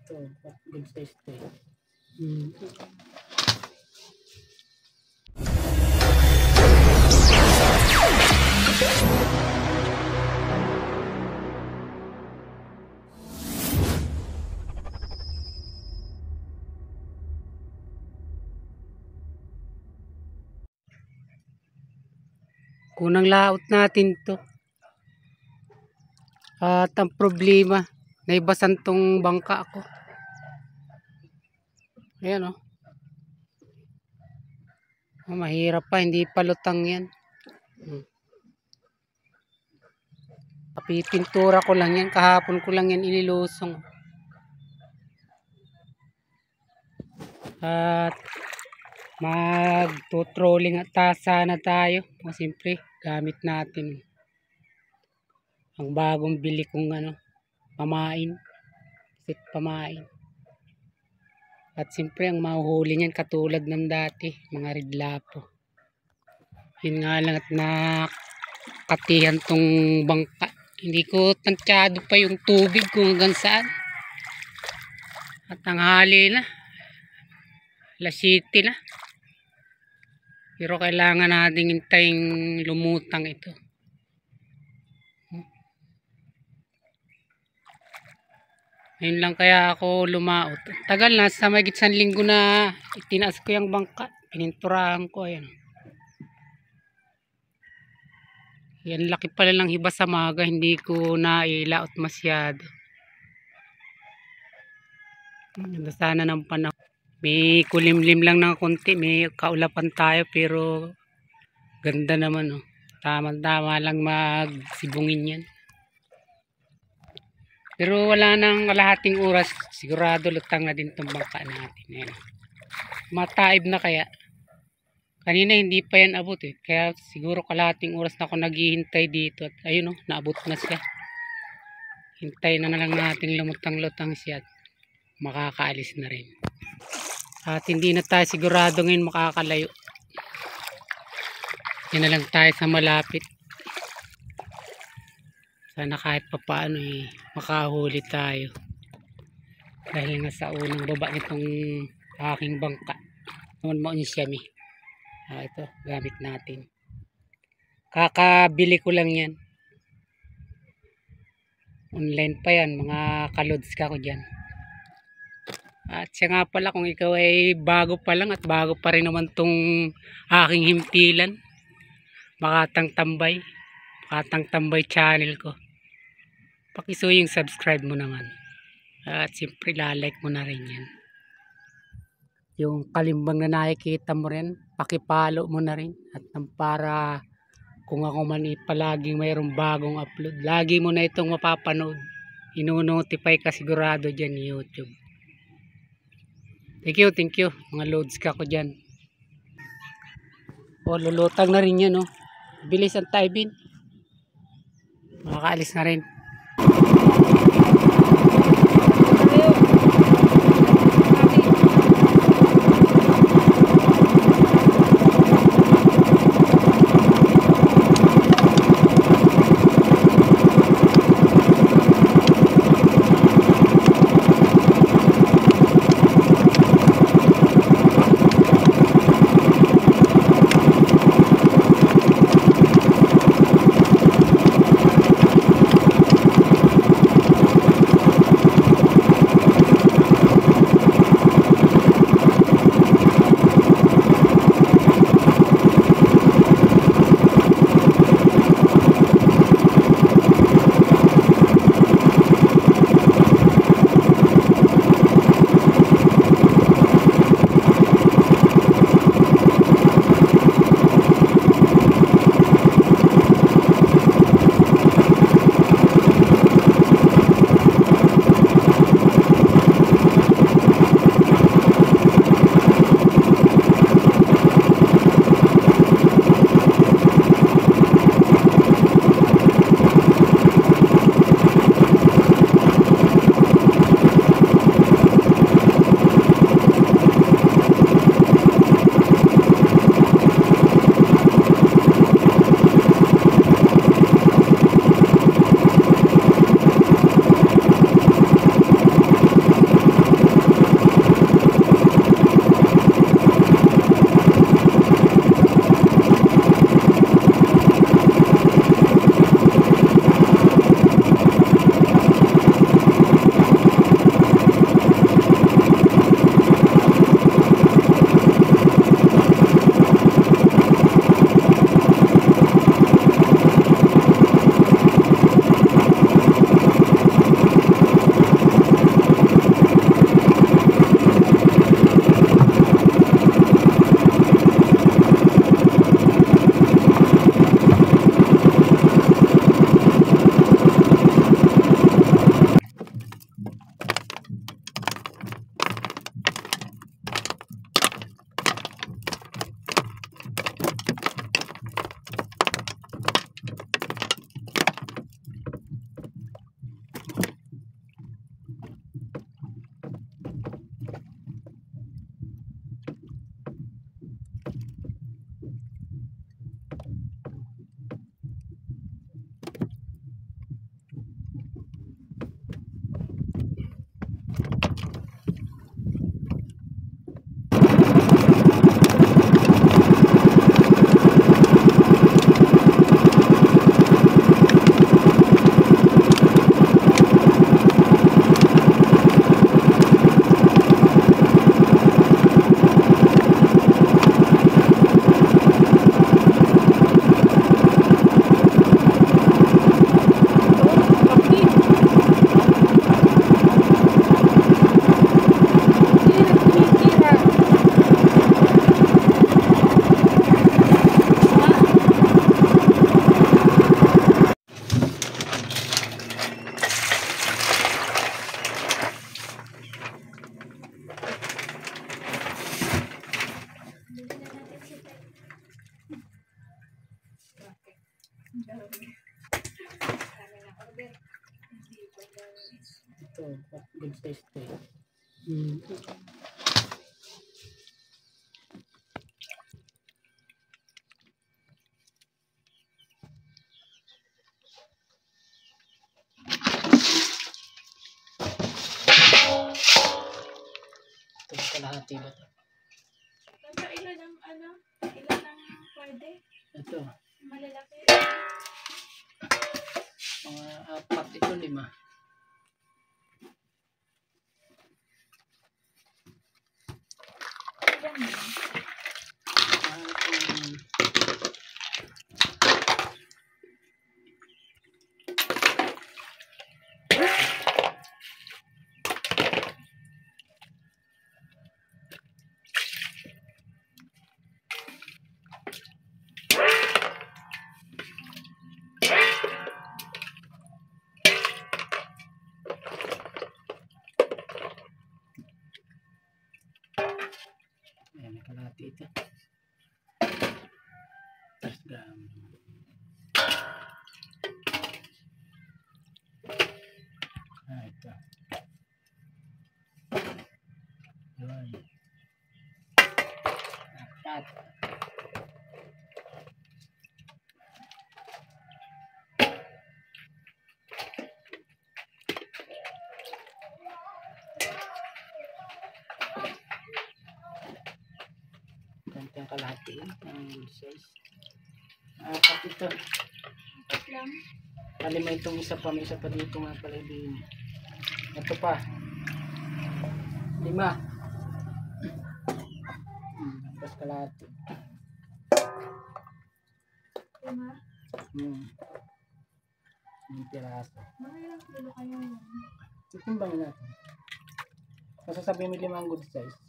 Ito, good size ito eh. Kunang laot natin to. At ang problema, naibasan tong bangka ko. Ayan o. Mahirap pa, hindi pa lutang yan. Pipintura ko lang yan, kahapon ko lang yan inilusong. At mag-trolling at tasa na tayo. O siyempre, gamit natin ang bagong bili kong pamain. Sit pamain. At siyempre, ang mahuhuli niyan katulad ng dati, mga ridlapo. Yun nga lang at nakatihan tong bangka. Hindi ko tansyado pa yung tubig kung hanggang saan. At tanghali na. Alas 7 na. Pero kailangan nating hintayin lumutang ito. Ngayon lang kaya ako lumaot. Tagal na, sa may gitsang linggo na itinaas ko yung bangka. Pininturahan ko, ayan. Yan, laki pala ng hiba sa maga. Hindi ko nailaot masyado. Sana ng panahon. May kulimlim lang ng konti. May kaulapan tayo pero ganda naman. Oh. Tama-tama lang magsibungin yan. Pero wala nang kalahating oras. Sigurado lutang na din itong bangka natin. Ayan. Mataib na kaya. Kanina hindi pa yan abot eh. Kaya siguro kalahating oras na ako naghihintay dito. At ayun oh, naabot na siya. Hintay na lang natin lumutang-lutang siya. At makakaalis na rin. At hindi na tayo sigurado ngayon makakalayo. Yan na lang tayo sa malapit. Sana kahit papaano makahuli tayo. Dahil nga sa unang baba nitong aking bangka. Naman mo siya ito, gamit natin. Kakabili ko lang yan. Online pa yan, mga kalods ka ko dyan. At siya nga pala, kung ikaw ay bago pa lang at bago pa rin naman tong aking himpilan. Makatang Tambay channel ko. Pakisuyo yung subscribe mo naman. At siyempre lalike mo na rin yan. Yung kalimbang na nakikita mo rin, pakipalo mo na rin. At para kung ako man palaging mayroong bagong upload, lagi mo na itong mapapanood. Ino-notify ka sigurado dyan YouTube. Thank you. Mga loads ka ko dyan. O, lulutang na rin yan, oh. Bilis ang taibin. Makakaalis na rin. Ito, good size to eh. Ito kalahati ba ito? Ilan ang ano? Ilan ang pwede? Ito, Malalaki. mga 4 ito, 5. Ilan mo? Ayan, may kalahati ito. Tapos gram. Ito. Yun. 4. Ganito yung kalahati ang good size. 4 ito. Apat lang. Kalima itong isa pa. May isa pa dito nga pala din. Ito pa. 5. Tapos kalahati. 5. Yung piraso. Mga ilang kilo kaya yan? Itimbangin natin. Masasabi mo 5 ang good size.